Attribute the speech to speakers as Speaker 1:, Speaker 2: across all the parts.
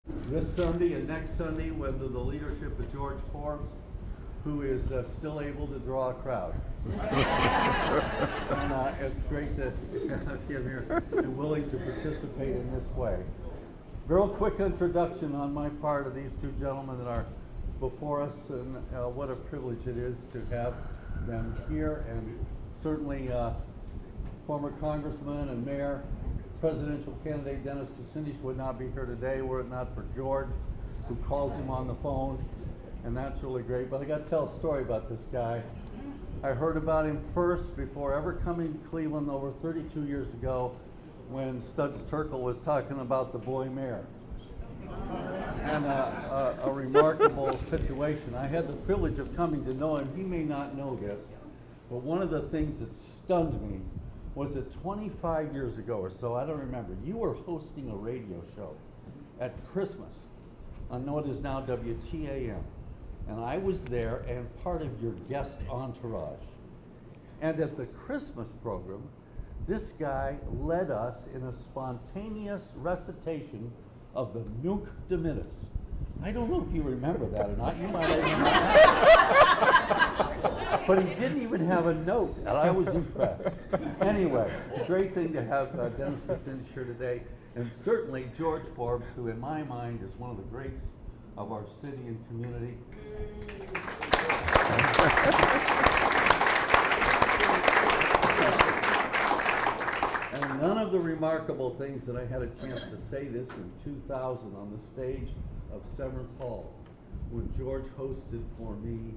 Speaker 1: This Sunday and next Sunday, whether the leadership of George Forbes, who is still able to draw a crowd. And it's great to have him here and willing to participate in this way. Real quick introduction on my part of these two gentlemen that are before us, and what a privilege it is to have them here, and certainly former Congressman and Mayor, presidential candidate Dennis Kucinich would not be here today were it not for George, who calls him on the phone, and that's really great. But I got to tell a story about this guy. I heard about him first before ever coming to Cleveland over 32 years ago when Studs Terkel was talking about the boy mayor. And a remarkable situation. I had the privilege of coming to know him. He may not know this, but one of the things that stunned me was that 25 years ago or so, I don't remember, you were hosting a radio show at Christmas on what is now WTAM. And I was there and part of your guest entourage. And at the Christmas program, this guy led us in a spontaneous recitation of the Nunc Dimittis. I don't know if you remember that or not. You might have remembered that. But he didn't even have a note, and I was impressed. Anyway, it's a great thing to have Dennis Kucinich here today, and certainly George Forbes, who in my mind is one of the greats of our city and community. And none of the remarkable things that I had a chance to say this in 2000 on the stage of Severance Hall, when George hosted for me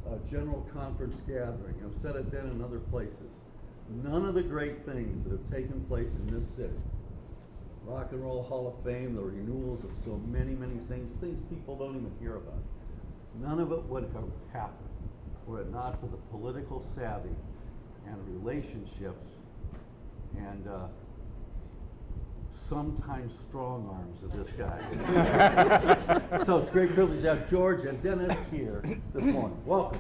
Speaker 1: a general conference gathering. I've said it then in other places. None of the great things that have taken place in this city, Rock and Roll Hall of Fame, the renewals of so many, many things people don't even hear about. None of it would have happened were it not for the political savvy and relationships and sometimes strong arms of this guy. So it's a great privilege to have George and Dennis here this morning. Welcome.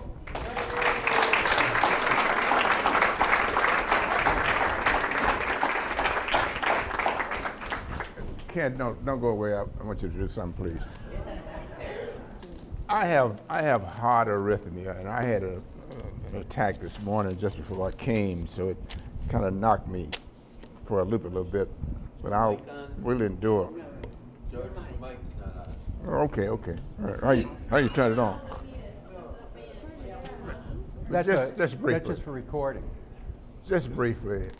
Speaker 2: Ken, don't go away. I want you to do something, please. I have heart arrhythmia, and I had an attack this morning just before I came, so it kind of knocked me for a loop a little bit, but I'll really endure.
Speaker 3: George, the mic's not on.
Speaker 2: Okay. All right. How you turn it on?
Speaker 4: That's
Speaker 2: just briefly.
Speaker 4: That's just for recording.
Speaker 2: Just briefly,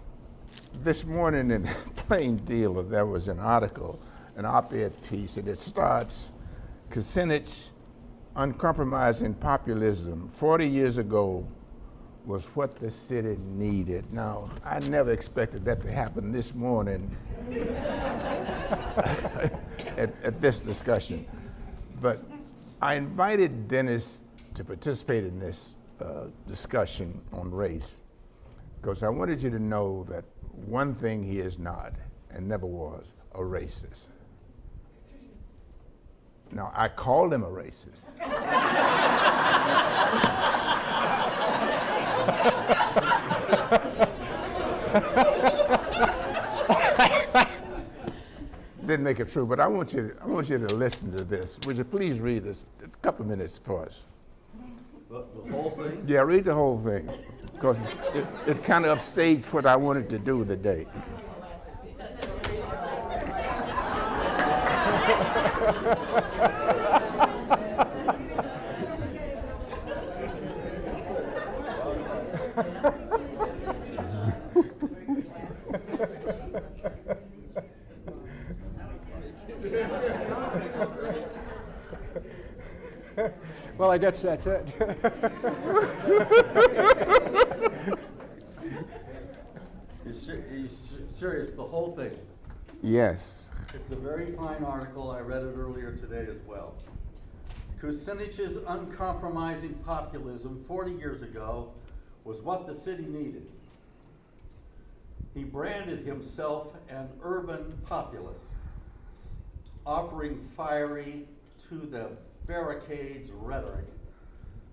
Speaker 2: this morning in Plain Dealer, there was an article, an op-ed piece, and it starts, Kucinich, uncompromising populism 40 years ago was what the city needed. Now, I never expected that to happen this morning at this discussion. But I invited Dennis to participate in this discussion on race because I wanted you to know that one thing he is not and never was a racist. Now, I called him a racist. Didn't make it true, but I want you to listen to this. Would you please read this a couple of minutes for us?
Speaker 1: The whole thing?
Speaker 2: Yeah, read the whole thing, because it kind of upstaged what I wanted to do today.
Speaker 4: Well, I guess that's it.
Speaker 1: You serious, the whole thing?
Speaker 2: Yes.
Speaker 1: It's a very fine article. I read it earlier today as well. Kucinich's uncompromising populism 40 years ago was what the city needed. He branded himself an urban populist, offering fiery to the barricades rhetoric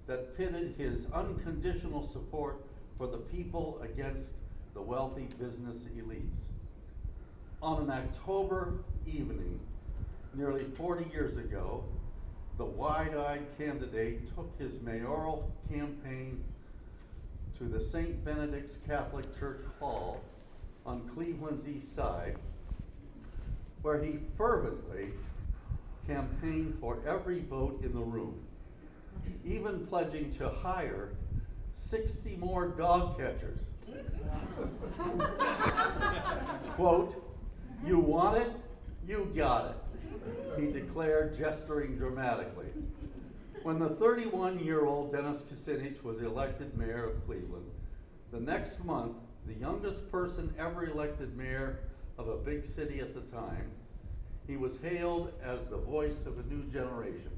Speaker 1: that pitted his unconditional support for the people against the wealthy business elites. On an October evening, Nearly 40 years ago, the wide-eyed candidate took his mayoral campaign to the St. Benedict's Catholic Church Hall on Cleveland's east side, where he fervently campaigned for every vote in the room, even pledging to hire 60 more dog catchers. Quote, "You want it, you got it," he declared, gesturing dramatically. When the 31-year-old Dennis Kucinich was elected mayor of Cleveland, the next month, the youngest person ever elected mayor of a big city at the time, he was hailed as the voice of a new generation,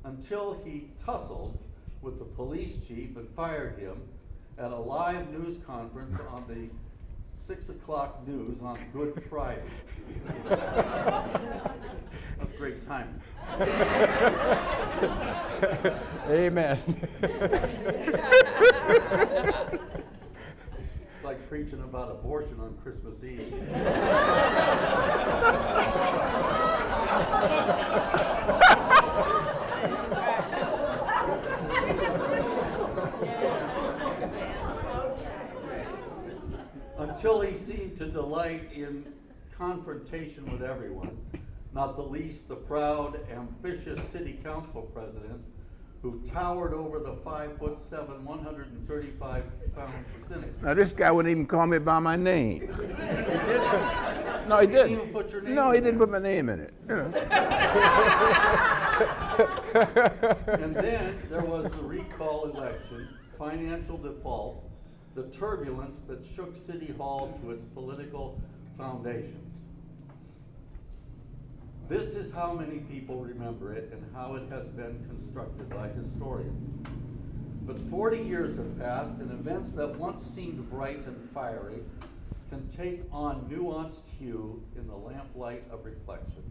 Speaker 1: until he tussled with the police chief and fired him at a live news conference on the 6 o'clock news on Good Friday. That's great timing.
Speaker 4: Amen.
Speaker 1: It's like preaching about abortion on Christmas Eve. Until he seemed to delight in confrontation with everyone, not the least the proud, ambitious city council president who towered over the 5'7", 135-pound Kucinich.
Speaker 2: Now this guy wouldn't even call me by my name.
Speaker 1: He didn't.
Speaker 2: No, he didn't.
Speaker 1: Even put your name
Speaker 2: No,
Speaker 1: in
Speaker 2: he didn't
Speaker 1: there.
Speaker 2: put my name in it.
Speaker 1: And then there was the recall election, financial default, the turbulence that shook City Hall to its political foundations. This is how many people remember it and how it has been constructed by historians. But 40 years have passed, and events that once seemed bright and fiery can take on nuanced hue in the lamplight of reflection.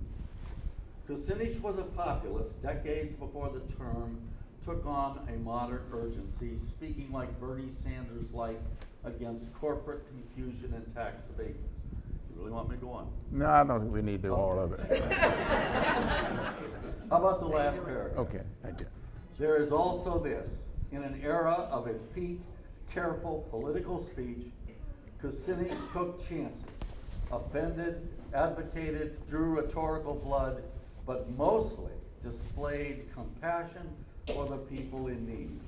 Speaker 1: Kucinich was a populist decades before the term took on a modern urgency, speaking like Bernie Sanders-like against corporate confusion and tax abatements. You really want me to go on?
Speaker 2: No, I don't think we need to do all of it.
Speaker 1: How about the last paragraph?
Speaker 2: Okay, I did.
Speaker 1: There is also this. In an era of effete, careful political speech, Kucinich took chances, offended, advocated, drew rhetorical blood, but mostly displayed compassion for the people in need.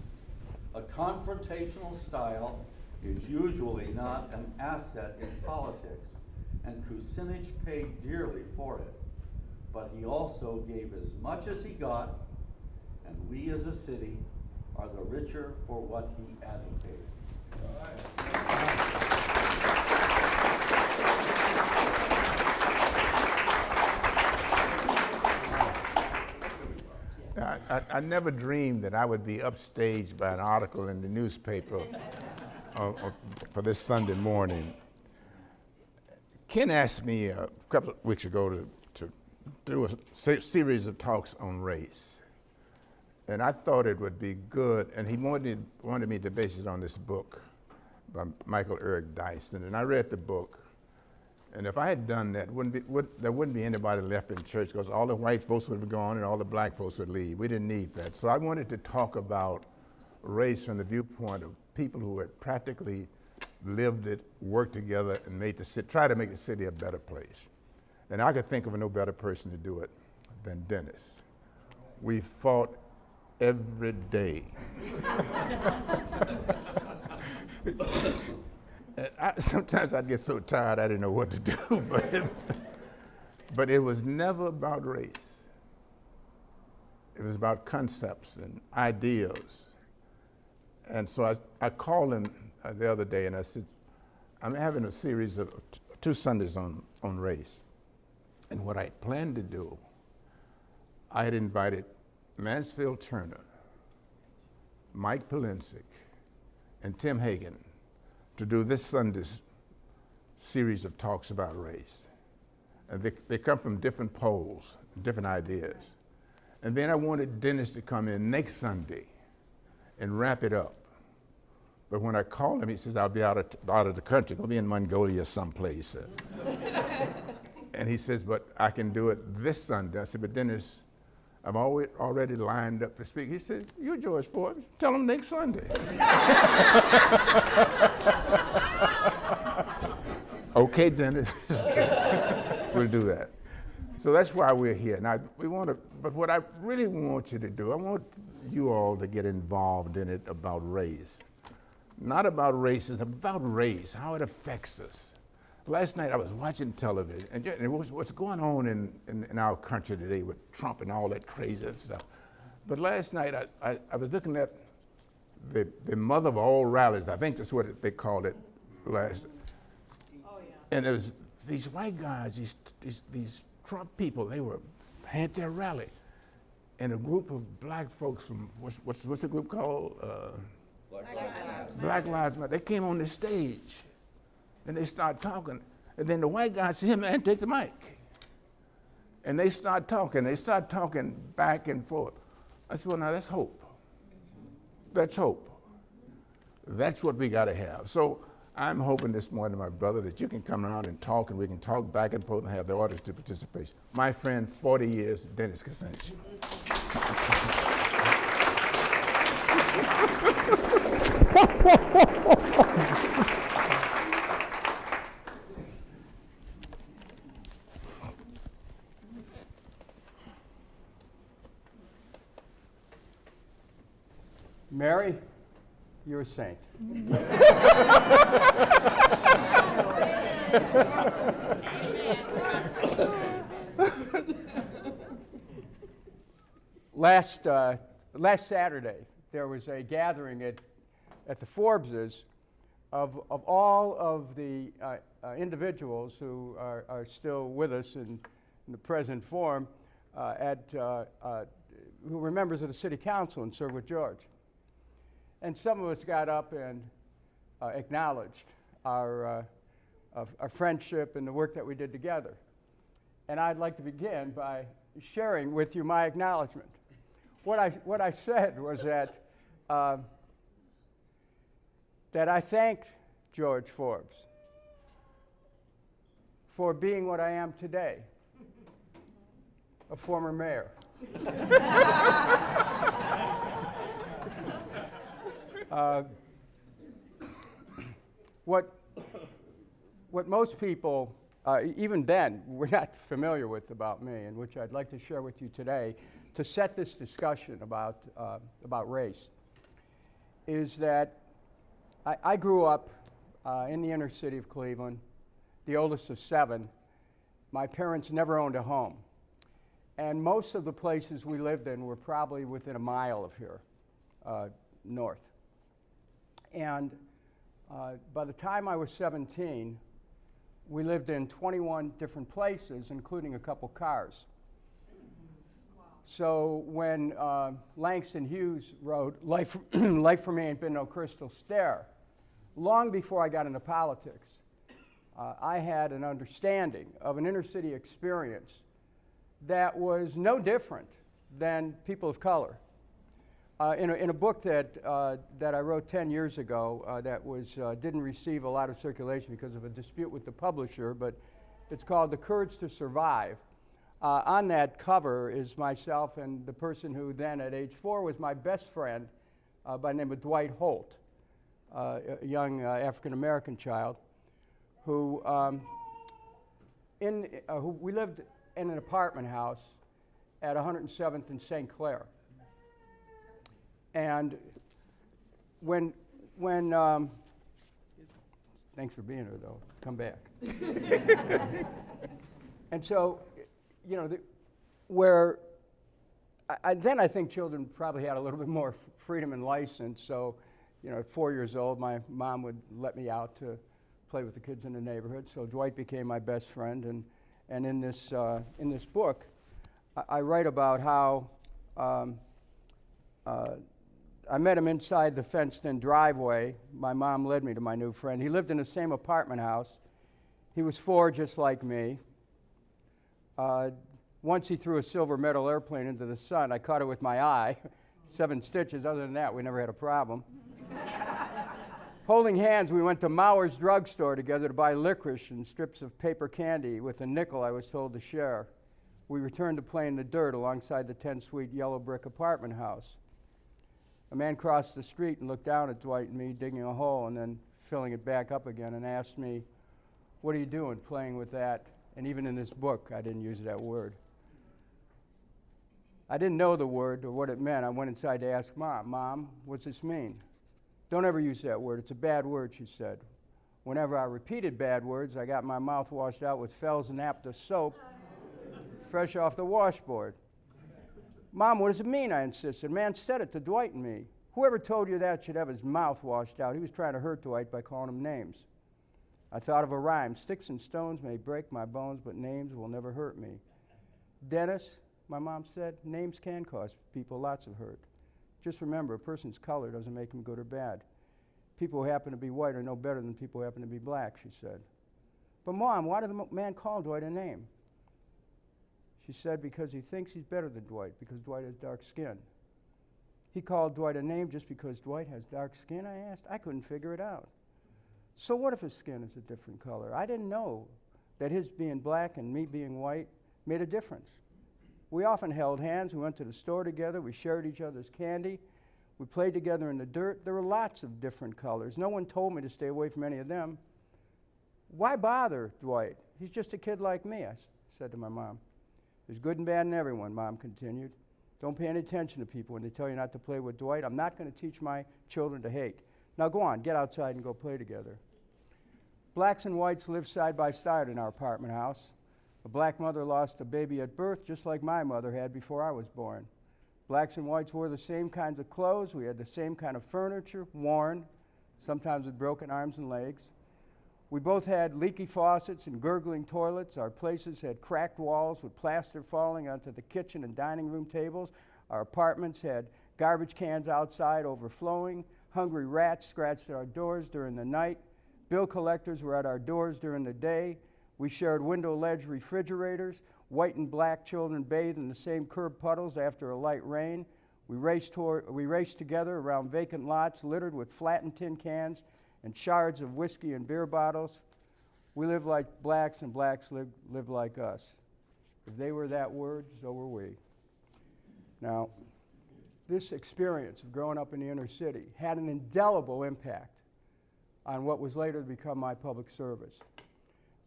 Speaker 1: A confrontational style is usually not an asset in politics, and Kucinich paid dearly for it. But he also gave as much as he got, and we as a city are the richer for what he advocated.
Speaker 2: I never dreamed that I would be upstaged by an article in the newspaper for this Sunday morning. Ken asked me a couple of weeks ago to do a series of talks on race. And I thought it would be good, and he wanted me to base it on this book by Michael Eric Dyson. And I read the book, and if I had done that, there wouldn't be anybody left in church, because all the white folks would have gone and all the black folks would leave. We didn't need that. So I wanted to talk about race from the viewpoint of people who had practically lived it, worked together, and try to make the city a better place. And I could think of no better person to do it than Dennis. We fought every day. And sometimes I'd get so tired I didn't know what to do, but it was never about race. It was about concepts and ideas. And so I called him the other day and I said, I'm having a series of 2 Sundays on race. And what I planned to do, I had invited Mansfield Turner, Mike Polinsik, and Tim Hagen to do this Sunday's series of talks about race. And they come from different poles, different ideas. And then I wanted Dennis to come in next Sunday and wrap it up. But when I called him, he says, I'll be out of the country. I'll be in Mongolia someplace. And he says, but I can do it this Sunday. I said, but Dennis, I've already lined up to speak. He said, you're George Forbes. Tell him next Sunday. Okay, Dennis. We'll do that. So that's why we're here. Now, but what I really want you to do, I want you all to get involved in it about race. Not about racism, about race, how it affects us. Last night I was watching television, and what's going on in our country today with Trump and all that crazy stuff. But last night I was looking at the mother of all rallies. I think that's what they called it last. Oh, yeah. And there was these white guys, these Trump people, they had their rally. And a group of black folks from, what's the group called? Black Lives Matter. They came on the stage. And they start talking, and then the white guy said, "Hey man, take the mic." And they start talking back and forth. I said, well, now that's hope. That's hope. That's what we gotta have. So I'm hoping this morning, my brother, that you can come around and talk, and we can talk back and forth and have the audience to participate. My friend, 40 years, Dennis Kucinich.
Speaker 4: Mary, you're a saint. Last Saturday, there was a gathering at the Forbeses of all of the individuals who are still with us in the present form, who were members of the city council and served with George. And some of us got up and acknowledged our friendship and the work that we did together. And I'd like to begin by sharing with you my acknowledgement. What I said was that I thanked George Forbes for being what I am today, a former mayor. What most people, even then, were not familiar with about me, and which I'd like to share with you today to set this discussion about race, is that I grew up in the inner city of Cleveland, the oldest of 7. My parents never owned a home. And most of the places we lived in were probably within a mile of here, north. And by the time I was 17, we lived in 21 different places, including a couple cars. Wow. So when Langston Hughes wrote, Life for Me Ain't Been No Crystal Stair, long before I got into politics, I had an understanding of an inner city experience that was no different than people of color. In a book that I wrote 10 years ago that didn't receive a lot of circulation because of a dispute with the publisher, but it's called The Kurds To Survive. On that cover is myself and the person who then at age 4 was my best friend by the name of Dwight Holt, a young African-American child who we lived in an apartment house at 107th and St. Clair. And when thanks for being here, though. Come back. And so, you know, then I think children probably had a little bit more freedom and license. So, you know, at 4 years old, my mom would let me out to play with the kids in the neighborhood. So Dwight became my best friend, and in this book, I write about how I met him inside the fenced-in driveway. My mom led me to my new friend. He lived in the same apartment house. He was 4, just like me. Once he threw a silver metal airplane into the sun. I caught it with my eye. 7 stitches. Other than that, we never had a problem. Holding hands, we went to Mauer's drugstore together to buy licorice and strips of paper candy with a nickel I was told to share. We returned to play in the dirt alongside the 10-suite yellow brick apartment house. A man crossed the street and looked down at Dwight and me, digging a hole and then filling it back up again, and asked me, "What are you doing playing with that?" And even in this book, I didn't use that word. I didn't know the word or what it meant. I went inside to ask Mom, "Mom, what's this mean?" "Don't ever use that word. It's a bad word," she said. Whenever I repeated bad words, I got my mouth washed out with Fels and Apta soap, fresh off the washboard. "Mom, what does it mean?" I insisted. "Man said it to Dwight and me." "Whoever told you that should have his mouth washed out. He was trying to hurt Dwight by calling him names." I thought of a rhyme. "Sticks and stones may break my bones, but names will never hurt me." "Dennis," my mom said, "names can cause people lots of hurt. Just remember, a person's color doesn't make him good or bad. People who happen to be white are no better than people who happen to be black," she said. "But Mom, why did the man call Dwight a name?" She said, "Because he thinks he's better than Dwight, because Dwight has dark skin." "He called Dwight a name just because Dwight has dark skin?" I asked. I couldn't figure it out. "So what if his skin is a different color?" I didn't know that his being black and me being white made a difference. We often held hands. We went to the store together. We shared each other's candy. We played together in the dirt. There were lots of different colors. No one told me to stay away from any of them. "Why bother Dwight? He's just a kid like me," I said to my mom. "There's good and bad in everyone," Mom continued. "Don't pay any attention to people when they tell you not to play with Dwight. I'm not going to teach my children to hate. Now go on, get outside and go play together." Blacks and whites lived side by side in our apartment house. A black mother lost a baby at birth, just like my mother had before I was born. Blacks and whites wore the same kinds of clothes. We had the same kind of furniture, worn, sometimes with broken arms and legs. We both had leaky faucets and gurgling toilets. Our places had cracked walls with plaster falling onto the kitchen and dining room tables. Our apartments had garbage cans outside overflowing. Hungry rats scratched at our doors during the night. Bill collectors were at our doors during the day. We shared window ledge refrigerators. White and black children bathed in the same curb puddles after a light rain. We raced together around vacant lots littered with flattened tin cans and shards of whiskey and beer bottles. We lived like blacks, and blacks lived like us. If they were that word, so were we. Now, this experience of growing up in the inner city had an indelible impact on what was later to become my public service.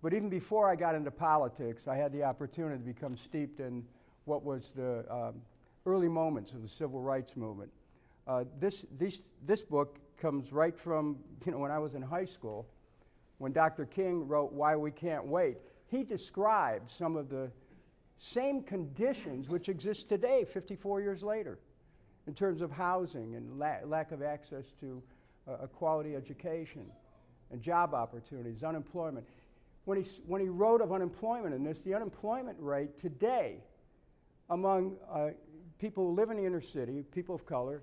Speaker 4: But even before I got into politics, I had the opportunity to become steeped in what was the early moments of the civil rights movement. This book comes right from when I was in high school, when Dr. King wrote Why We Can't Wait. He described some of the same conditions which exist today, 54 years later, in terms of housing and lack of access to a quality education and job opportunities, unemployment. When he wrote of unemployment in this, the unemployment rate today among people who live in the inner city, people of color,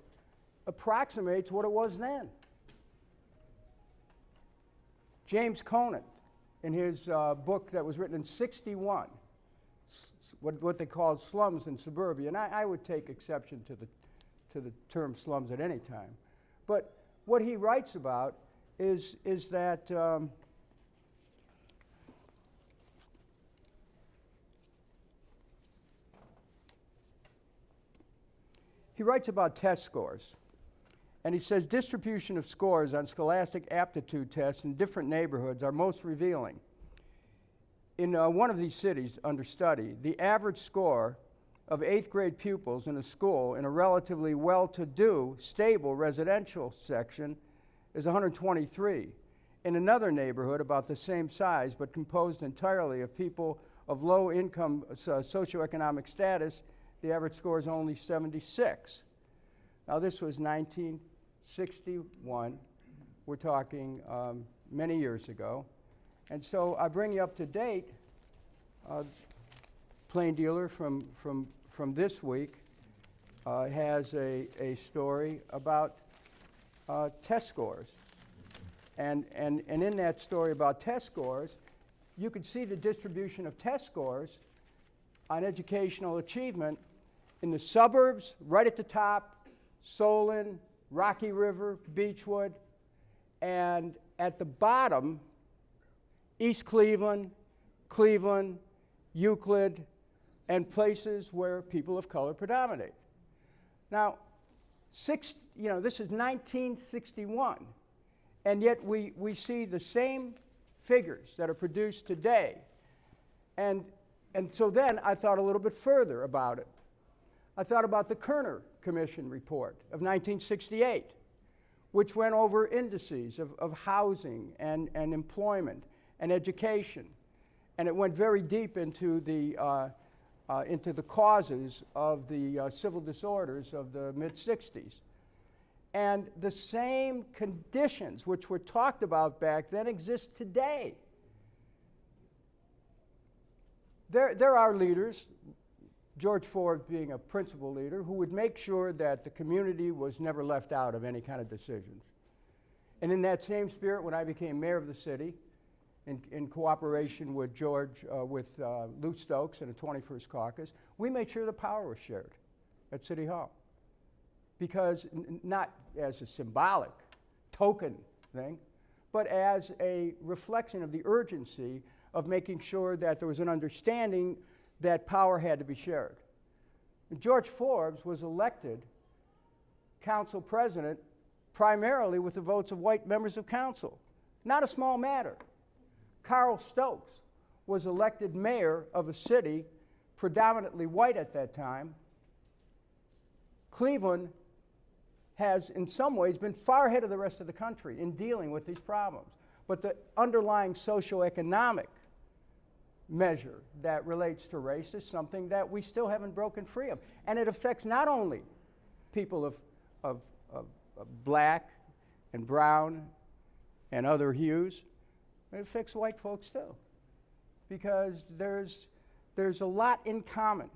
Speaker 4: approximates what it was then. James Conant, in his book that was written in '61, what they called slums in suburbia, and I would take exception to the term slums at any time, but what he writes about is that he writes about test scores, and he says distribution of scores on scholastic aptitude tests in different neighborhoods are most revealing. In one of these cities under study, the average score of 8th grade pupils in a school in a relatively well-to-do, stable residential section is 123. In another neighborhood about the same size but composed entirely of people of low income socioeconomic status, the average score is only 76. Now this was 1961. We're talking many years ago. And so I bring you up to date. Plain Dealer from this week has a story about test scores. And in that story about test scores, you could see the distribution of test scores on educational achievement in the suburbs, right at the top, Solon, Rocky River, Beechwood, And at the bottom, East Cleveland, Cleveland, Euclid, and places where people of color predominate. Now, this is 1961, and yet we see the same figures that are produced today. And so then I thought a little bit further about it. I thought about the Kerner Commission report of 1968, which went over indices of housing and employment and education. And it went very deep into the causes of the civil disorders of the mid-60s. And the same conditions which were talked about back then exist today. There are leaders, George Forbes being a principal leader, who would make sure that the community was never left out of any kind of decisions. And in that same spirit, when I became mayor of the city, in cooperation with Lou Stokes and the 21st Caucus, we made sure the power was shared at City Hall. Because not as a symbolic, token thing, but as a reflection of the urgency of making sure that there was an understanding that power had to be shared. And George Forbes was elected council president primarily with the votes of white members of council. Not a small matter. Carl Stokes was elected mayor of a city predominantly white at that time. Cleveland has, in some ways, been far ahead of the rest of the country in dealing with these problems. But the underlying socioeconomic measure that relates to race is something that we still haven't broken free of. And it affects not only people of black and brown and other hues, it affects white folks too. Because there's a lot in common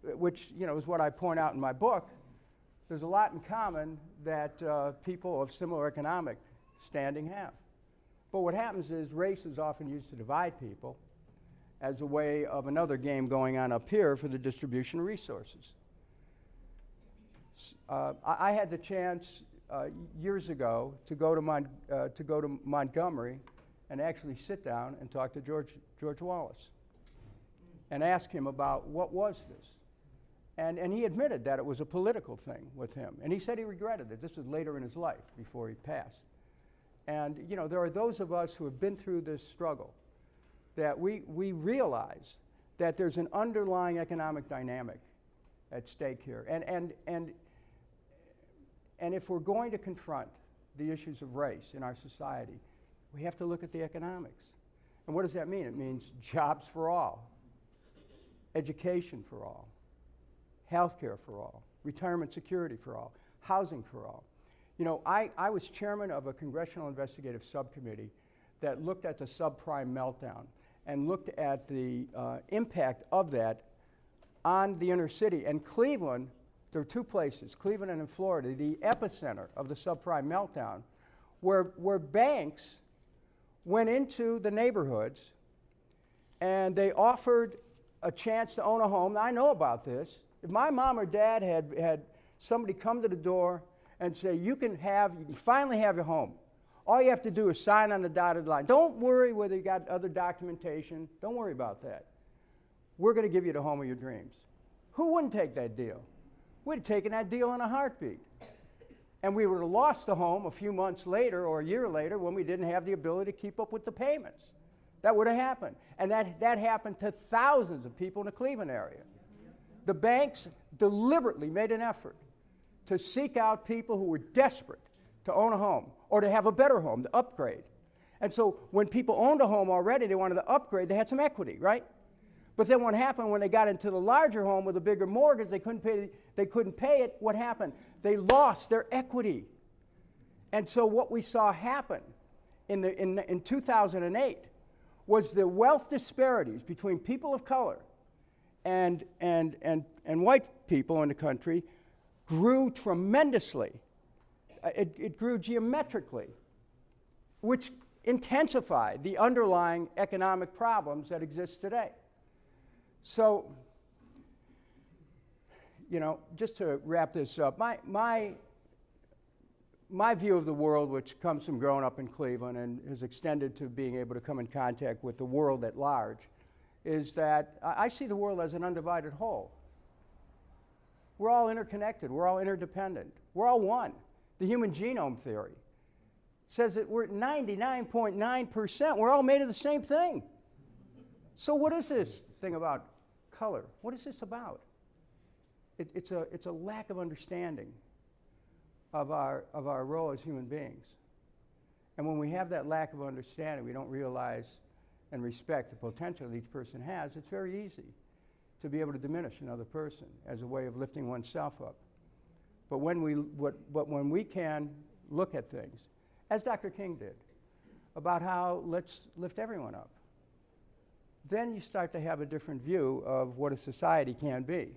Speaker 4: which is what I point out in my book. There's a lot in common that people of similar economic standing have. But what happens is race is often used to divide people as a way of another game going on up here for the distribution of resources. I had the chance years ago to go to Montgomery and actually sit down and talk to George Wallace and ask him about what was this. And he admitted that it was a political thing with him. And he said he regretted it. This was later in his life, before he passed. And there are those of us who have been through this struggle that we realize that there's an underlying economic dynamic at stake here. And if we're going to confront the issues of race in our society, we have to look at the economics. And what does that mean? It means jobs for all, education for all, healthcare for all, retirement security for all, housing for all. I was chairman of a congressional investigative subcommittee that looked at the subprime meltdown and looked at the impact of that on the inner city. And Cleveland, there are two places, Cleveland and in Florida, the epicenter of the subprime meltdown, where banks went into the neighborhoods and they offered a chance to own a home. Now, I know about this. If my mom or dad had somebody come to the door and say, you can finally have your home. All you have to do is sign on the dotted line. Don't worry whether you got other documentation. Don't worry about that. We're going to give you the home of your dreams. Who wouldn't take that deal? We'd have taken that deal in a heartbeat. And we would have lost the home a few months later or a year later when we didn't have the ability to keep up with the payments. That would have happened. And that happened to thousands of people in the Cleveland area. The banks deliberately made an effort to seek out people who were desperate to own a home or to have a better home, to upgrade. And so when people owned a home already, they wanted to upgrade, they had some equity, right? But then what happened when they got into the larger home with a bigger mortgage, they couldn't pay it, what happened? They lost their equity. And so what we saw happen in 2008 was the wealth disparities between people of color and white people in the country grew tremendously. It grew geometrically, which intensified the underlying economic problems that exist today. So, just to wrap this up, my my view of the world, which comes from growing up in Cleveland and has extended to being able to come in contact with the world at large, is that I see the world as an undivided whole. We're all interconnected. We're all interdependent. We're all one. The human genome theory says that we're 99.9%. We're all made of the same thing. So what is this thing about color? What is this about? It's a lack of understanding of our role as human beings. And when we have that lack of understanding, we don't realize and respect the potential that each person has, it's very easy to be able to diminish another person as a way of lifting oneself up. But when we can look at things, as Dr. King did, about how let's lift everyone up, then you start to have a different view of what a society can be.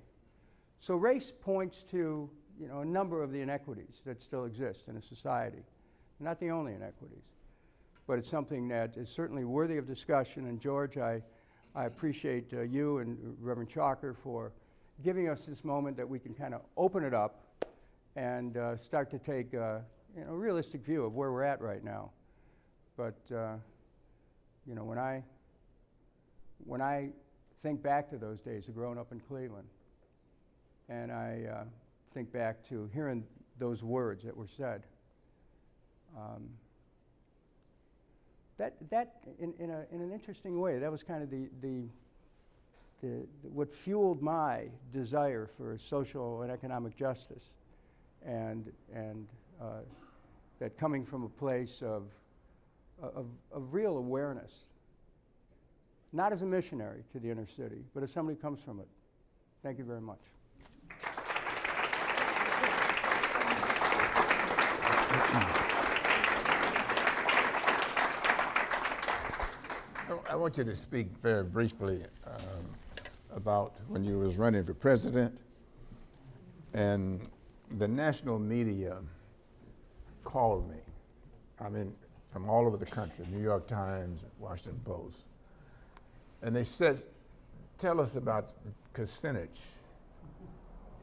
Speaker 4: So race points to, you know, a number of the inequities that still exist in a society. Not the only inequities, but it's something that is certainly worthy of discussion. And George, I appreciate you and Reverend Chalker for giving us this moment that we can kind of open it up and start to take a realistic view of where we're at right now. But you know, when I think back to those days of growing up in Cleveland, and I think back to hearing those words that were said, that in an interesting way, that was kind of what fueled my desire for social and economic justice, and that coming from a place of real awareness, not as a missionary to the inner city, but as somebody who comes from it. Thank you very much.
Speaker 2: I want you to speak very briefly about when you was running for president, and the national media called me. I mean, from all over the country, New York Times, Washington Post. And they said, tell us about Kucinich.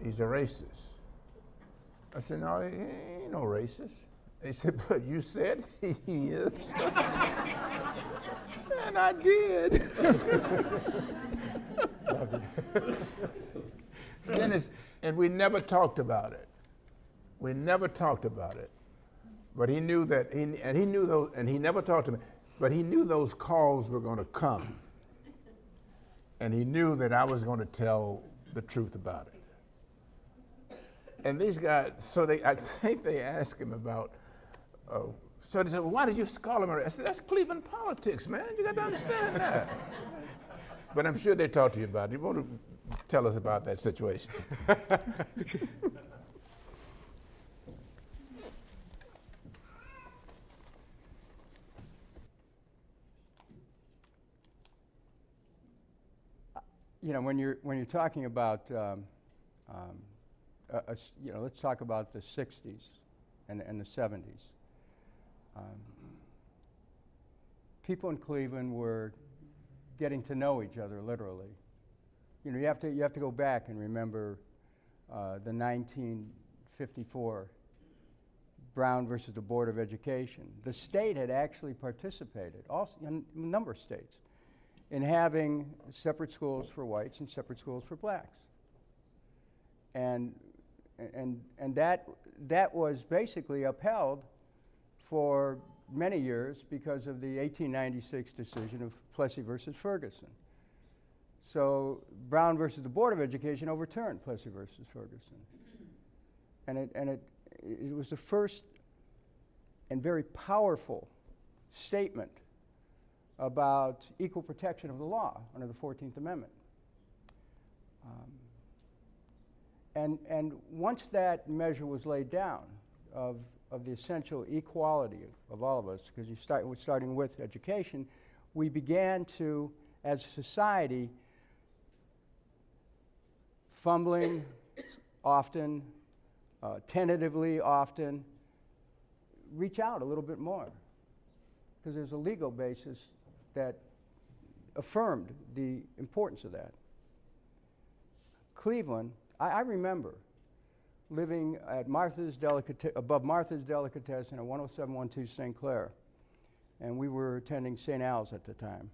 Speaker 2: He's a racist. I said, no, he ain't no racist. They said, but you said he is. And I did. Dennis, and we never talked about it. We never talked about it. But he knew that, he knew those, and he never talked to me, but he knew those calls were going to come. And he knew that I was going to tell the truth about it. And these guys, so I think they asked him about, so they said, well, why did you call him a racist? I said, that's Cleveland politics, man. You got to understand that. But I'm sure they talked to you about it. You want to tell us about that situation?
Speaker 4: You know, when you're talking about, let's talk about the 60s and the 70s. People in Cleveland were getting to know each other, literally. You know, you have to go back and remember the 1954 Brown versus the Board of Education. The state had actually participated, also in a number of states, in having separate schools for whites and separate schools for blacks. And that was basically upheld for many years because of the 1896 decision of Plessy versus Ferguson. So Brown versus the Board of Education overturned Plessy versus Ferguson. And it was the first and very powerful statement about equal protection of the law under the 14th Amendment. And once that measure was laid down of the essential equality of all of us, because we're starting with education, we began to, as a society, fumbling often, tentatively often, reach out a little bit more, because there's a legal basis that affirmed the importance of that. Cleveland, I remember living at above Martha's Delicatessen at 10712 St. Clair. And we were attending St. Al's at the time.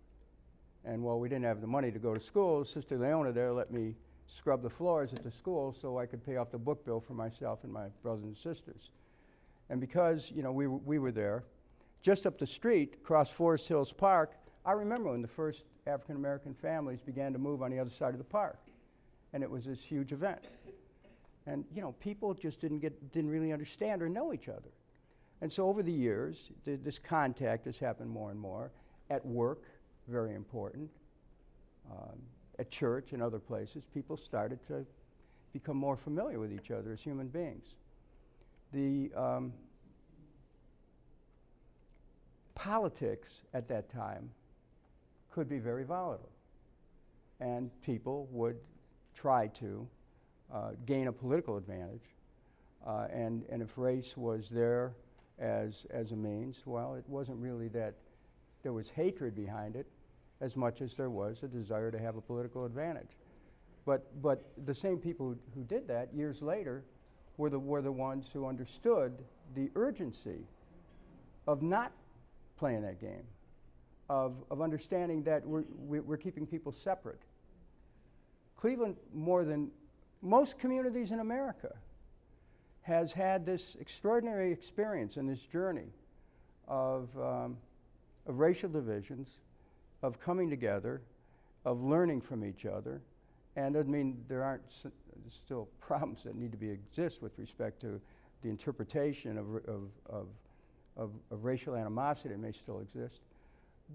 Speaker 4: And while we didn't have the money to go to school, Sister Leona there let me scrub the floors at the school so I could pay off the book bill for myself and my brothers and sisters. And because, you know, we were there, just up the street, across Forest Hills Park, I remember when the first African-American families began to move on the other side of the park. And it was this huge event. And, you know, people just didn't really understand or know each other. And so over the years, this contact has happened more and more. At work, very important. At church and other places, people started to become more familiar with each other as human beings. The politics at that time could be very volatile. And people would try to gain a political advantage. And if race was there as a means, well, it wasn't really that there was hatred behind it as much as there was a desire to have a political advantage. But the same people who did that years later were the ones who understood the urgency of not playing that game, of understanding that we're keeping people separate. Cleveland, more than most communities in America, has had this extraordinary experience and this journey of racial divisions, of coming together, of learning from each other. And I mean, there aren't still problems that need to exist with respect to the interpretation of racial animosity that may still exist.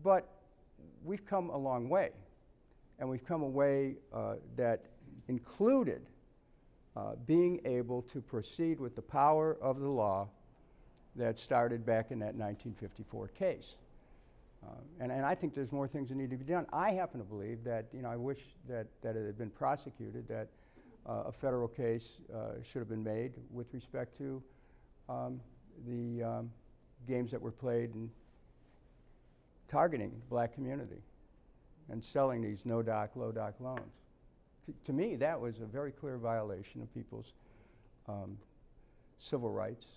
Speaker 4: But we've come a long way. And we've come a way that included being able to proceed with the power of the law that started back in that 1954 case. And I think there's more things that need to be done. I happen to believe that, you know, I wish that it had been prosecuted, that a federal case should have been made with respect to the games that were played and targeting the black community and selling these no-doc, low-doc loans. To me, that was a very clear violation of people's civil rights,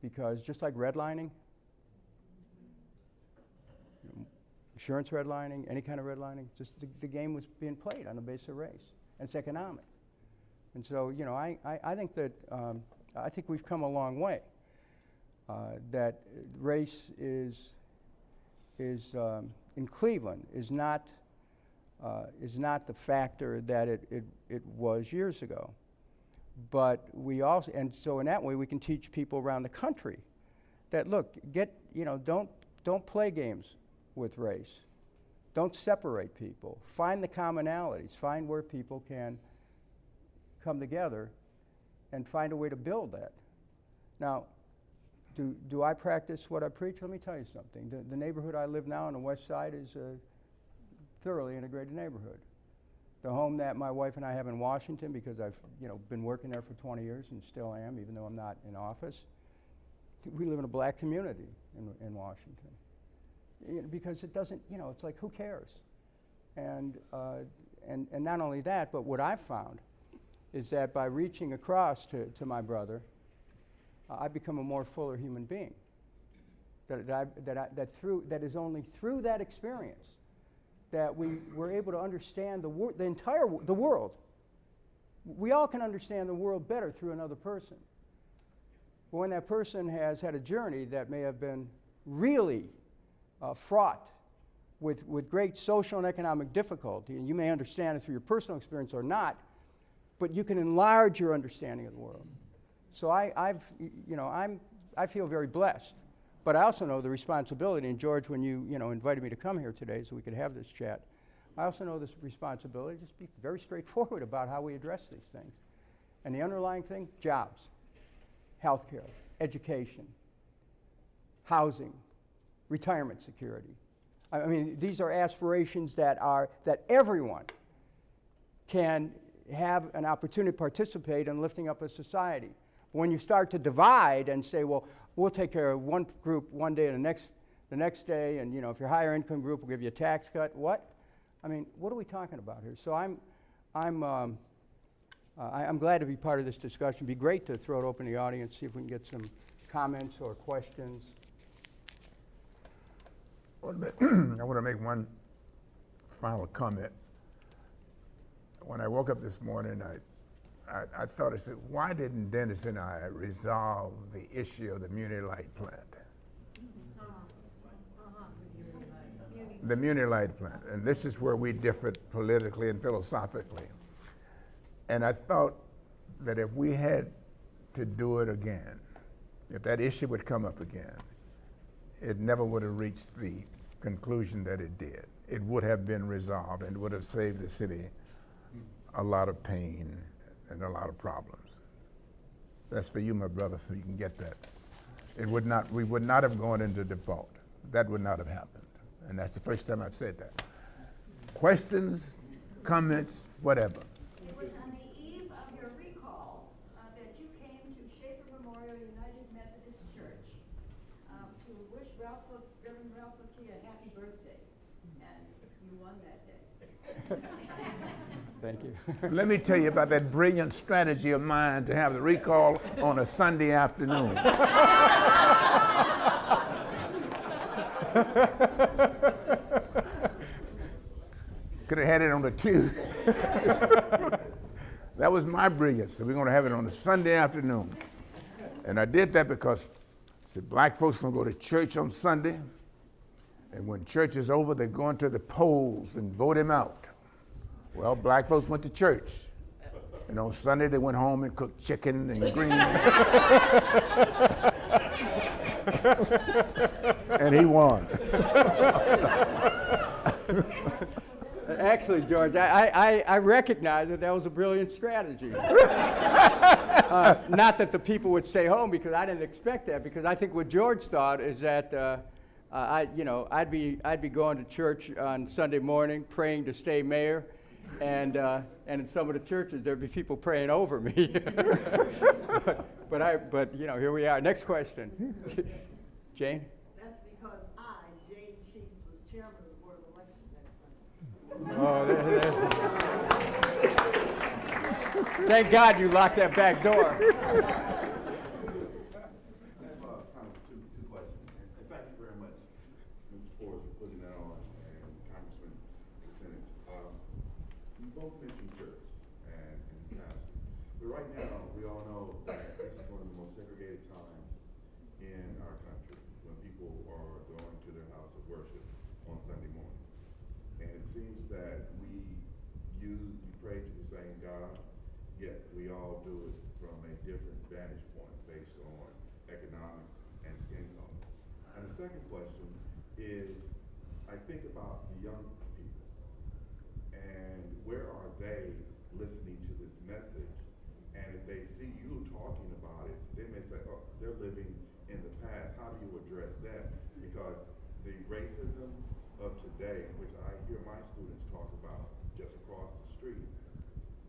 Speaker 4: because just like redlining, insurance redlining, any kind of redlining, just the game was being played on the basis of race, and it's economic. And so, you know, I think that, I think we've come a long way. That race is in Cleveland is not the factor that it was years ago. But we also, and so in that way we can teach people around the country that, look, don't play games with race. Don't separate people. Find the commonalities. Find where people can come together and find a way to build that. Now, do I practice what I preach? Let me tell you something. The neighborhood I live now on the west side is a thoroughly integrated neighborhood. The home that my wife and I have in Washington, because I've been working there for 20 years and still am, even though I'm not in office, we live in a black community in Washington. Because it doesn't, it's like, who cares? And not only that, but what I've found is that by reaching across to my brother, I've become a more fuller human being. That is only through that experience that we were able to understand the world. We all can understand the world better through another person. But when that person has had a journey that may have been really fraught with great social and economic difficulty, and you may understand it through your personal experience or not, but you can enlarge your understanding of the world. So I feel very blessed, but I also know the responsibility. And George, when you invited me to come here today so we could have this chat, I also know this responsibility. Just be very straightforward about how we address these things. And the underlying thing: jobs, healthcare, education, housing, retirement security. I mean, these are aspirations that everyone can have an opportunity to participate in lifting up a society. When you start to divide and say, well, we'll take care of one group one day and the next day, and if you're a higher income group, we'll give you a tax cut. What? I mean, what are we talking about here? So I'm glad to be part of this discussion. It'd be great to throw it open to the audience, see if we can get some comments or questions.
Speaker 2: I want to make one final comment. When I woke up this morning, I thought, I said, why didn't Dennis and I resolve the issue of the Muni Light plant? The Muni Light plant. And this is where we differed politically and philosophically. And I thought that if we had to do it again, if that issue would come up again, it never would have reached the conclusion that it did. It would have been resolved and would have saved the city a lot of pain and a lot of problems. That's for you, my brother, so you can get that. We would not have gone into default. That would not have happened. And that's the first time I've said that. Questions, comments, whatever.
Speaker 5: It was on the eve of your recall that you came to Schaefer Memorial United Methodist Church to wish Reverend Ralph Latia a happy birthday, and you won that day.
Speaker 4: Thank you.
Speaker 2: Let me tell you about that brilliant strategy of mine to have the recall on a Sunday afternoon. Could have had it on a Tuesday. That was my brilliance. So we're going to have it on a Sunday afternoon. And I did that because I said, black folks going to go to church on Sunday. And when church is over, they're going to the polls and vote him out. Well, black folks went to church. And on Sunday, they went home and cooked chicken and greens. And he won.
Speaker 4: Actually, George, I recognize that was a brilliant strategy. Not that the people would stay home, because I didn't expect that, because I think what George thought is that I'd be going to church on Sunday morning, praying to stay mayor, and in some of the churches there'd be people praying over me. but here we are. Next question. Jane?
Speaker 6: That's because I, Jane Cheese, was chairman of the Board of Election next Sunday.
Speaker 4: Oh, thank God you locked that back door.
Speaker 7: I have kind of two questions. And thank you very much, Mr. Forbes, for putting that on, and Congressman Kucinich. You both mentioned church and pastor. But right now, we all know that this is one of the most segregated times in our country, when people are going to their house of worship on Sunday morning. And it seems that we pray to the same God, yet we all do it from a different vantage point based on economics and skin color. And the second question is, I think about the young people, and where are they listening to this message? And if they see you talking about it, they may say, oh, they're living in the past. How do you address that? Because the racism of today, which I hear my students talk about just across the street,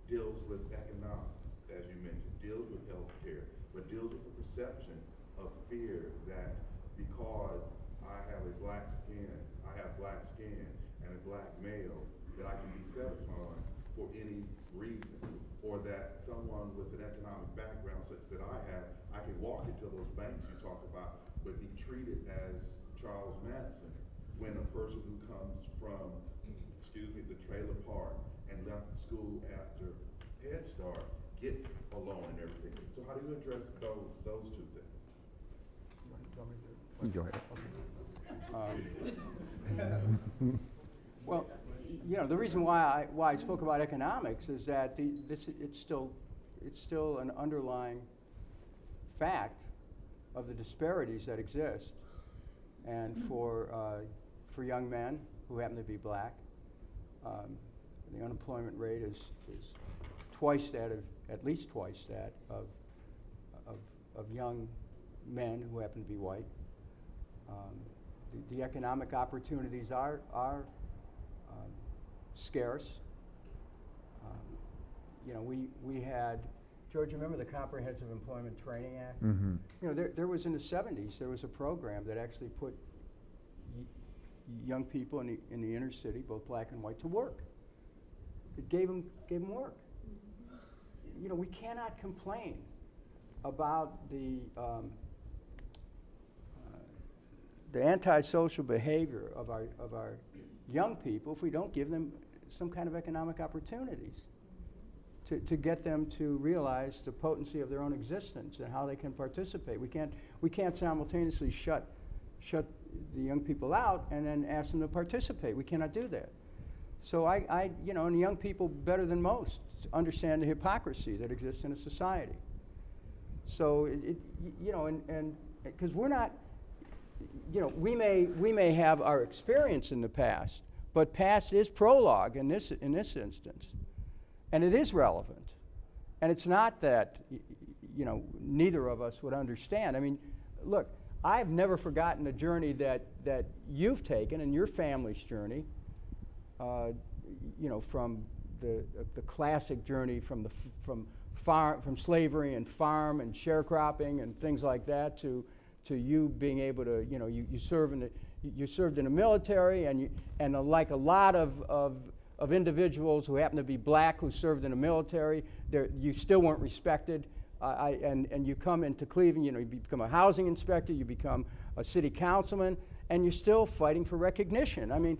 Speaker 7: deals with economics, as you mentioned, deals with healthcare, but deals with the perception of fear that because I have black skin and a black male, that I can be set upon for any reason, or that someone with an economic background such that I have, I can walk into those banks you talk about, but be treated as Charles Manson, when a person who comes from, the trailer park and left school after Head Start gets a loan and everything. So how do you address those two things?
Speaker 2: Go ahead.
Speaker 4: Well, the reason why I spoke about economics is that it's still an underlying fact of the disparities that exist, and for young men who happen to be black, the unemployment rate is at least twice that of young men who happen to be white. The economic opportunities are scarce. We had, George, remember the Comprehensive Employment Training Act?
Speaker 2: Mm-hmm.
Speaker 4: There was in the 70s, there was a program that actually put young people in the inner city, both black and white, to work. It gave them work. we cannot complain about the antisocial behavior of our young people if we don't give them some kind of economic opportunities to get them to realize the potency of their own existence and how they can participate. We can't simultaneously shut the young people out and then ask them to participate. We cannot do that. So and the young people better than most understand the hypocrisy that exists in a society. So because we're not, we may have our experience in the past, but past is prologue in this instance, and it is relevant, and it's not that neither of us would understand. I mean, look, I've never forgotten the journey that you've taken and your family's journey. From the classic journey from slavery and farm and sharecropping and things like that to you being able to you served in the military and like a lot of individuals who happen to be black who served in the military, you still weren't respected. And you come into Cleveland, you become a housing inspector, you become a city councilman, and you're still fighting for recognition. I mean,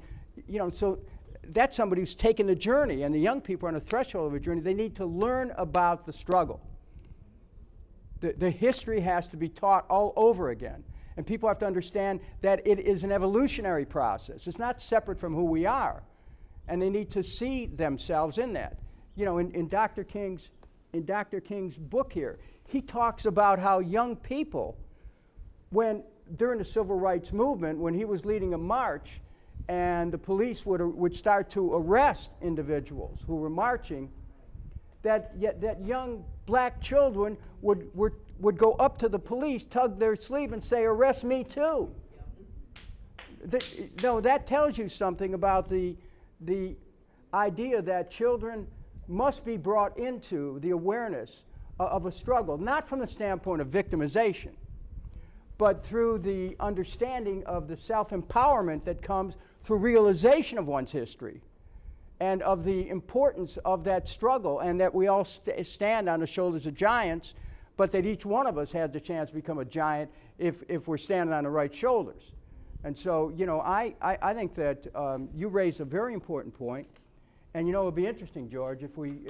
Speaker 4: so that's somebody who's taken the journey, and the young people are on the threshold of a journey. They need to learn about the struggle. The history has to be taught all over again, and people have to understand that it is an evolutionary process. It's not separate from who we are, and they need to see themselves in that. In Dr. King's book here, he talks about how young people, during the civil rights movement, when he was leading a march, and the police would start to arrest individuals who were marching, that young black children would go up to the police, tug their sleeve, and say, "Arrest me too." That tells you something about the idea that children must be brought into the awareness of a struggle, not from the standpoint of victimization, but through the understanding of the self-empowerment that comes through realization of one's history and of the importance of that struggle, and that we all stand on the shoulders of giants, but that each one of us has the chance to become a giant if we're standing on the right shoulders. And so, I think that you raised a very important point, and it would be interesting, George, if we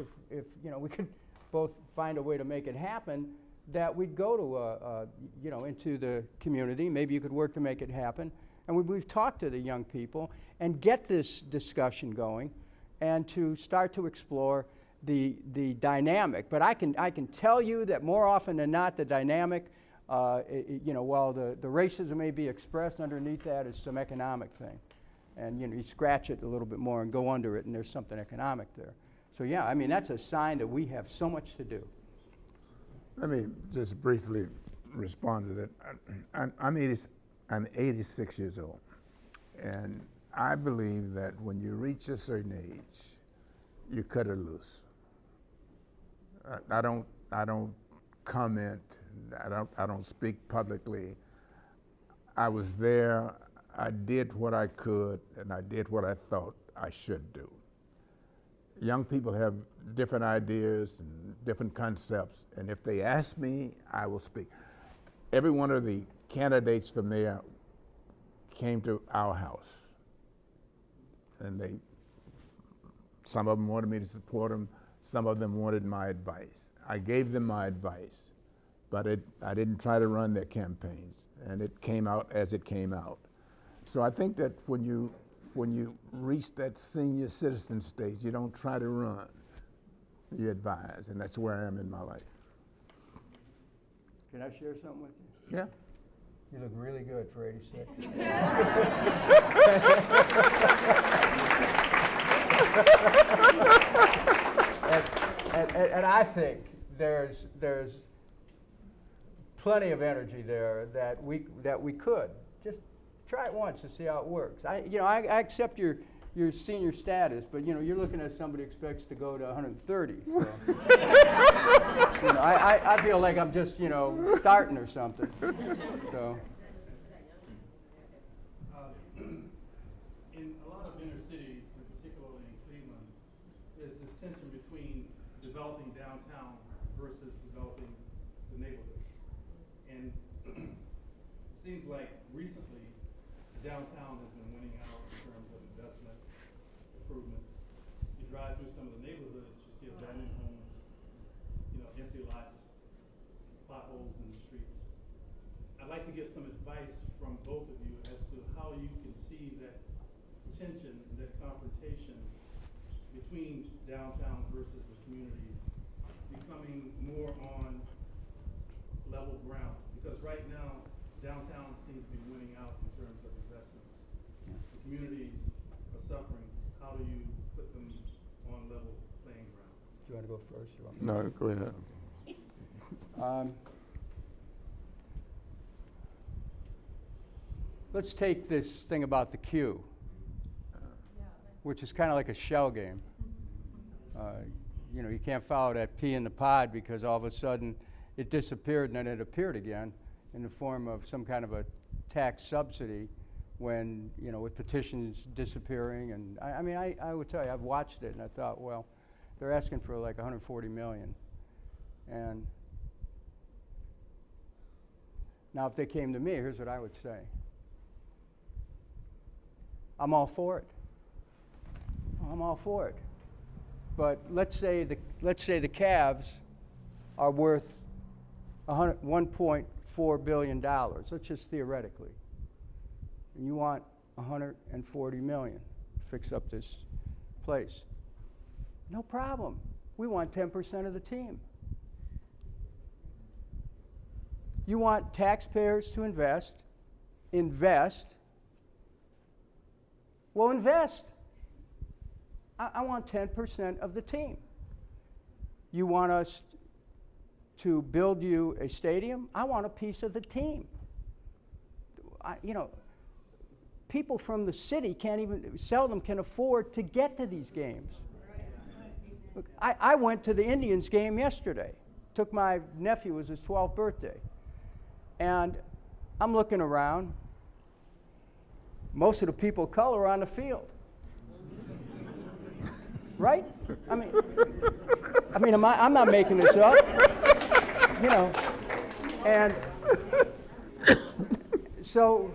Speaker 4: could both find a way to make it happen, that we'd go to into the community. Maybe you could work to make it happen, and we've talked to the young people and get this discussion going, and to start to explore the dynamic. But I can tell you that more often than not, the dynamic, while the racism may be expressed, underneath that is some economic thing, and you scratch it a little bit more and go under it, and there's something economic there. So yeah, I mean, that's a sign that we have so much to do.
Speaker 2: Let me just briefly respond to that. I'm 86 years old, and I believe that when you reach a certain age, you cut her loose. I don't comment. I don't speak publicly. I was there. I did what I could, and I did what I thought I should do. Young people have different ideas and different concepts, and if they ask me, I will speak. Every one of the candidates for mayor came to our house, and some of them wanted me to support them, some of them wanted my advice. I gave them my advice, but I didn't try to run their campaigns, and it came out as it came out. So I think that when you reach that senior citizen stage, you don't try to run, you advise, and that's where I am in my life.
Speaker 4: Can I share something with you?
Speaker 2: Yeah.
Speaker 4: You look really good for 86. and I think there's plenty of energy there that we could just try it once to see how it works. I accept your senior status, but you're looking at somebody who expects to go to 130. So. I feel like I'm just starting or something. So.
Speaker 8: In a lot of inner cities, and particularly in Cleveland, there's this tension between developing downtown versus developing the neighborhoods. And it seems like recently, downtown has been winning out in terms of investment improvements. You drive through some of the neighborhoods, you see abandoned homes, empty lots, potholes in the streets. I'd like to get some advice from both of you as to how you can see that tension, that confrontation between downtown versus the communities becoming more on level ground. Because right now, downtown seems to be winning out in terms of investments. The communities are suffering. How do you put them on level playing ground?
Speaker 4: Do you want to go first? Or you want me?
Speaker 2: No, go ahead.
Speaker 4: Let's take this thing about the queue, which is kind of like a shell game. You can't follow that pea in the pod because all of a sudden it disappeared and then it appeared again in the form of some kind of a tax subsidy when, with petitions disappearing. And I would tell you, I've watched it and I thought, well, they're asking for like 140 million. And now if they came to me, here's what I would say. I'm all for it. I'm all for it. But let's say the Cavs are worth $1.4 billion. Let's just theoretically. And you want 140 million to fix up this place. No problem. We want 10% of the team. You want taxpayers to invest. Well, invest. I want 10% of the team. You want us to build you a stadium? I want a piece of the team. People from the city seldom can afford to get to these games. Look, I went to the Indians game yesterday. Took my nephew, it was his 12th birthday. And I'm looking around. Most of the people of color are on the field. Right? I'm not making this up. And so,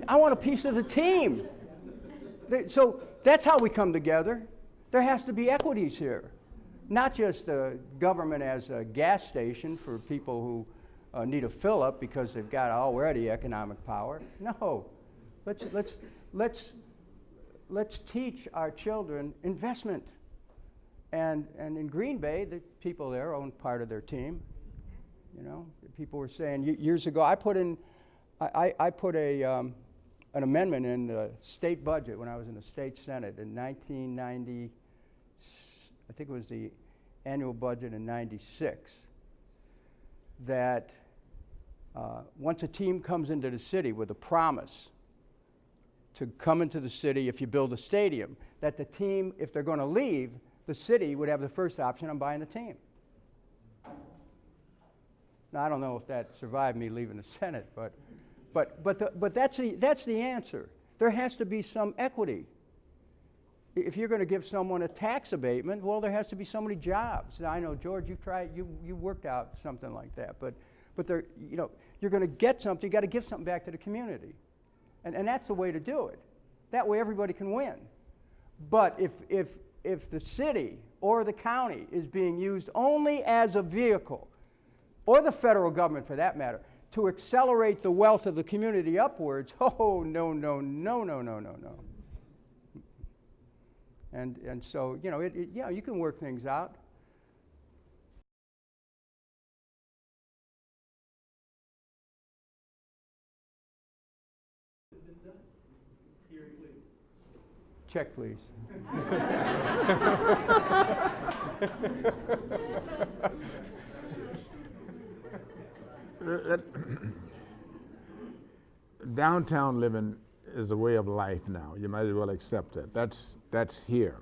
Speaker 4: I want a piece of the team. So that's how we come together. There has to be equities here. Not just government as a gas station for people who need a fill-up because they've got already economic power. No, let's teach our children investment. And in Green Bay, the people there own part of their team. People were saying years ago. I put an amendment in the state budget when I was in the state senate in 1990. I think it was the annual budget in '96. That once a team comes into the city with a promise to come into the city if you build a stadium, that the team, if they're going to leave, the city would have the first option on buying the team. Now, I don't know if that survived me leaving the Senate, but that's the answer. There has to be some equity. If you're going to give someone a tax abatement, well, there has to be so many jobs. Now, I know, George, you worked out something like that, but there, you're going to get something. You got to give something back to the community, and that's the way to do it. That way, everybody can win. But if the city or the county is being used only as a vehicle, or the federal government for that matter, to accelerate the wealth of the community upwards, oh, no. And so, you can work things out. Check, please.
Speaker 2: Downtown living is a way of life now. You might as well accept it. That's here.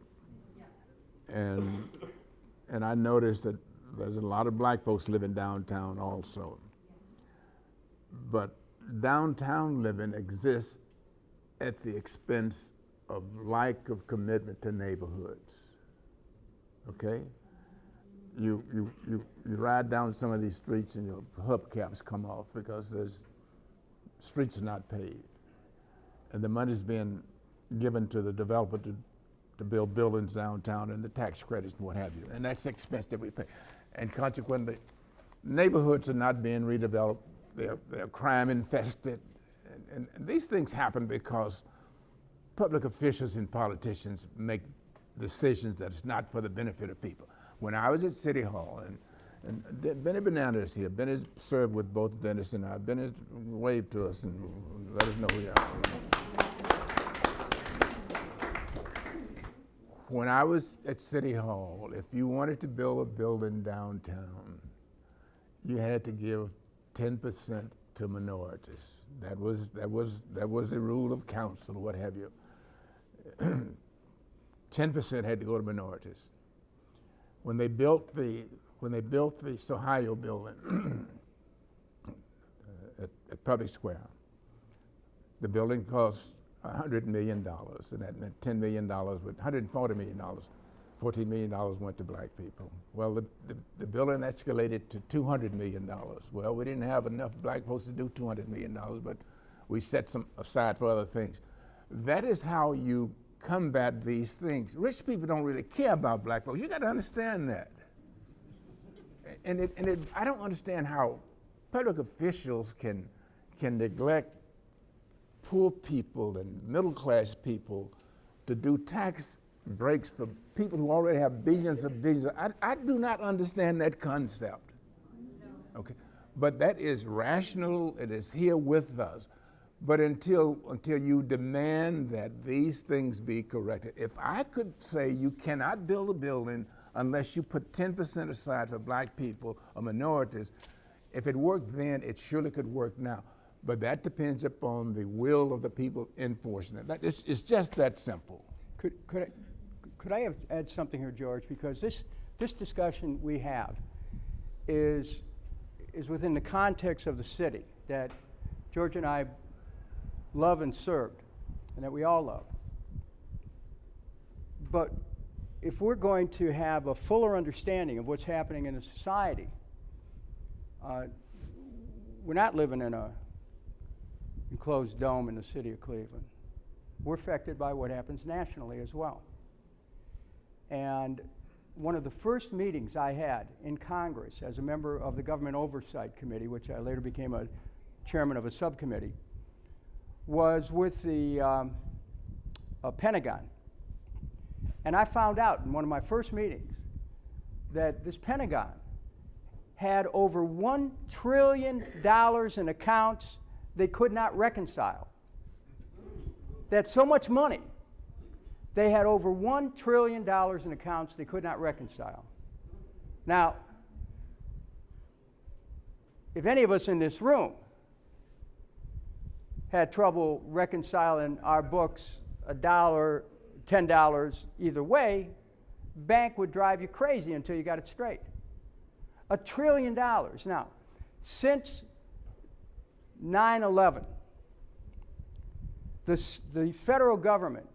Speaker 2: And I noticed that there's a lot of black folks living downtown also. But downtown living exists at the expense lack of commitment to neighborhoods. Okay? You ride down some of these streets and your hubcaps come off because there's streets are not paved. And the money's being given to the developer to build buildings downtown and the tax credits and what have you. And that's the expense that we pay. And consequently, neighborhoods are not being redeveloped. They're crime infested. And these things happen because public officials and politicians make decisions that's not for the benefit of people. When I was at City Hall, and Benny Banana is here. Benny served with both Dennis and I. Benny waved to us and let us know who you are. When I was at City Hall, if you wanted to build a building downtown, you had to give 10% to minorities. That was the rule of council, what have you. 10% had to go to minorities. When they built the Sohio building at Public Square, the building cost $100 million, and that meant $10 million, with $140 million. $14 million went to black people. Well, the building escalated to $200 million. Well, we didn't have enough black folks to do $200 million, but we set some aside for other things. That is how you combat these things. Rich people don't really care about black folks. You got to understand that. I don't understand how public officials can neglect poor people and middle-class people to do tax breaks for people who already have billions of billions. I do not understand that concept. Okay, but that is rational. It is here with us. But until you demand that these things be corrected, if I could say you cannot build a building unless you put 10% aside for black people or minorities, if it worked then, it surely could work now. But that depends upon the will of the people enforcing it. It's just that simple.
Speaker 4: Could I add something here, George? Because this discussion we have is within the context of the city that George and I love and served, and that we all love. But if we're going to have a fuller understanding of what's happening in the society, we're not living in a enclosed dome in the city of Cleveland. We're affected by what happens nationally as well. And one of the first meetings I had in Congress as a member of the Government Oversight Committee, which I later became a chairman of a subcommittee, was with the Pentagon. And I found out in one of my first meetings that this Pentagon had over $1 trillion in accounts they could not reconcile. That's so much money. They had over $1 trillion in accounts they could not reconcile. Now, if any of us in this room had trouble reconciling our books $1, $10 either way, bank would drive you crazy until you got it straight. $1 trillion. Now, since 9/11, the federal government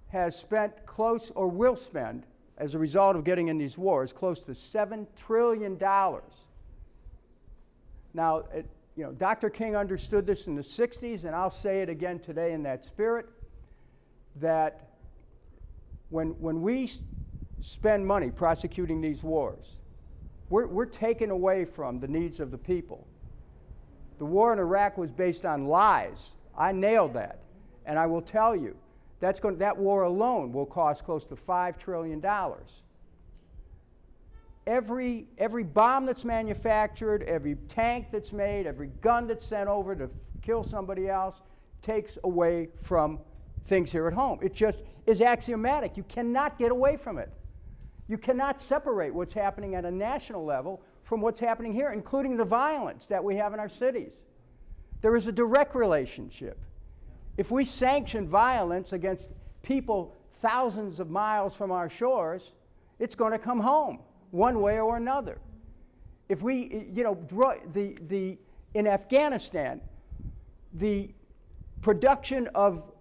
Speaker 4: has spent close, or will spend, as a result of getting in these wars, close to $7 trillion. Now, Dr. King understood this in the 60s, and I'll say it again today in that spirit, that when we spend money prosecuting these wars, we're taking away from the needs of the people. The war in Iraq was based on lies. I nailed that. And I will tell you, that war alone will cost close to $5 trillion. Every bomb that's manufactured, every tank that's made, every gun that's sent over to kill somebody else takes away from things here at home. It just is axiomatic. You cannot get away from it. You cannot separate what's happening at a national level from what's happening here, including the violence that we have in our cities. There is a direct relationship. If we sanction violence against people thousands of miles from our shores, it's going to come home one way or another. If we, in Afghanistan, the production of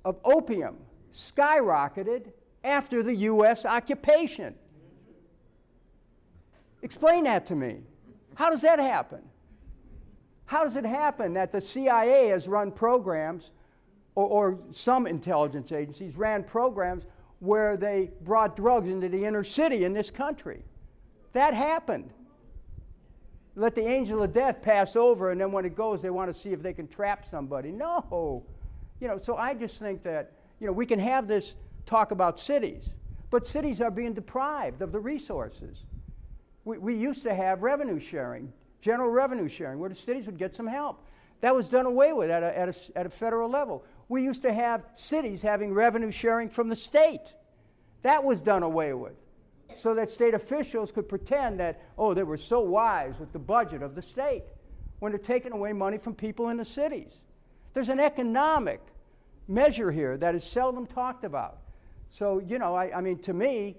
Speaker 4: of opium skyrocketed after the U.S. occupation. Explain that to me. How does that happen? How does it happen that the CIA has run programs, or some intelligence agencies ran programs where they brought drugs into the inner city in this country? That happened. Let the angel of death pass over, and then when it goes, they want to see if they can trap somebody. No. So I just think that, we can have this talk about cities, but cities are being deprived of the resources. We used to have revenue sharing, general revenue sharing, where the cities would get some help. That was done away with at a federal level. We used to have cities having revenue sharing from the state. That was done away with, so that state officials could pretend that, they were so wise with the budget of the state, when they're taking away money from people in the cities. There's an economic measure here that is seldom talked about. So, to me,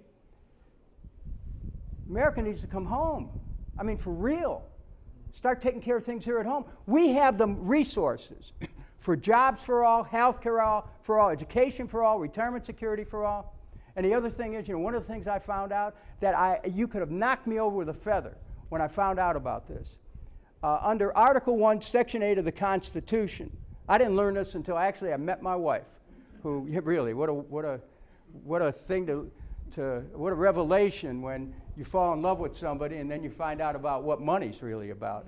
Speaker 4: America needs to come home. For real. Start taking care of things here at home. We have the resources for jobs for all, health care for all, education for all, retirement security for all. And the other thing is, one of the things I found out that you could have knocked me over with a feather when I found out about this. Under Article 1, Section 8 of the Constitution, I didn't learn this until I met my wife, who really, what a thing what a revelation when you fall in love with somebody and then you find out about what money's really about.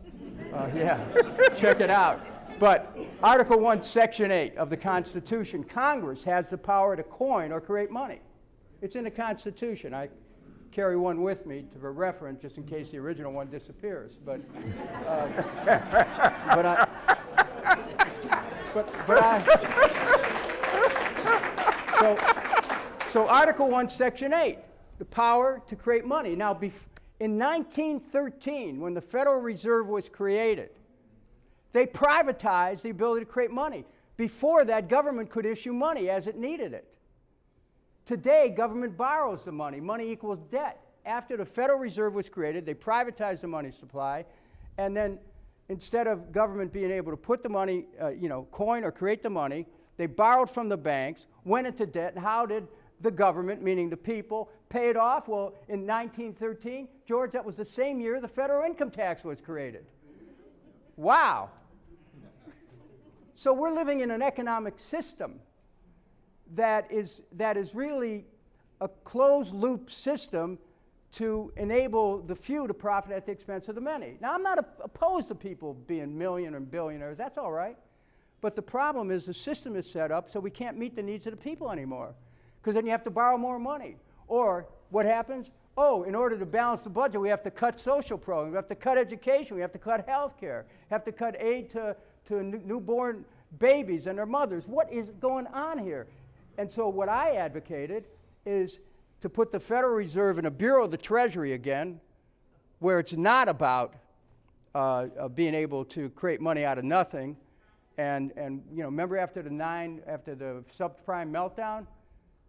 Speaker 4: Check it out. But Article 1, Section 8 of the Constitution, Congress has the power to coin or create money. It's in the Constitution. I carry one with me for reference just in case the original one disappears. So Article 1, Section 8, the power to create money. Now, in 1913, when the Federal Reserve was created, they privatized the ability to create money. Before that, government could issue money as it needed it. Today, government borrows the money. Money equals debt. After the Federal Reserve was created, they privatized the money supply, and then instead of government being able to put the money, coin or create the money, they borrowed from the banks, went into debt, and how did the government, meaning the people, pay it off? Well, in 1913, George, that was the same year the federal income tax was created. Wow. So we're living in an economic system that is really a closed-loop system to enable the few to profit at the expense of the many. Now, I'm not opposed to people being million and billionaires. That's all right. But the problem is the system is set up so we can't meet the needs of the people anymore, because then you have to borrow more money. Or what happens? In order to balance the budget, we have to cut social programs, we have to cut education, we have to cut health care, have to cut aid to newborn babies and their mothers. What is going on here? And so what I advocated is to put the Federal Reserve in a Bureau of the Treasury again, where it's not about being able to create money out of nothing. And remember after the subprime meltdown,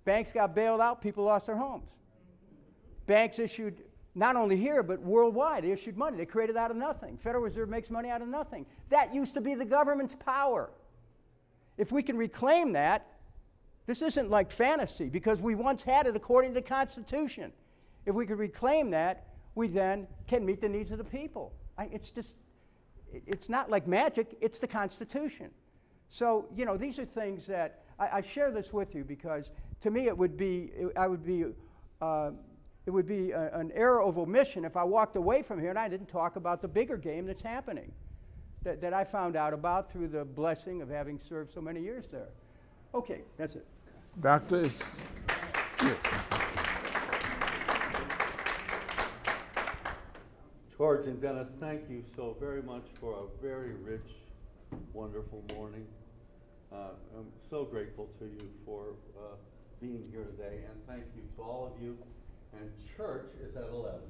Speaker 4: banks got bailed out, people lost their homes. Banks issued, not only here, but worldwide, they issued money. They created out of nothing. Federal Reserve makes money out of nothing. That used to be the government's power. If we can reclaim that, this isn't like fantasy, because we once had it according to the Constitution. If we could reclaim that, we then can meet the needs of the people. It's not like magic, it's the Constitution. So, these are things that, I share this with you because to me it would be an error of omission if I walked away from here and I didn't talk about the bigger game that's happening, that I found out about through the blessing of having served so many years there. Okay, that's it.
Speaker 2: Doctors.
Speaker 1: George and Dennis, thank you so very much for a very rich, wonderful morning. I'm so grateful to you for being here today, and thank you to all of you. And church is at 11.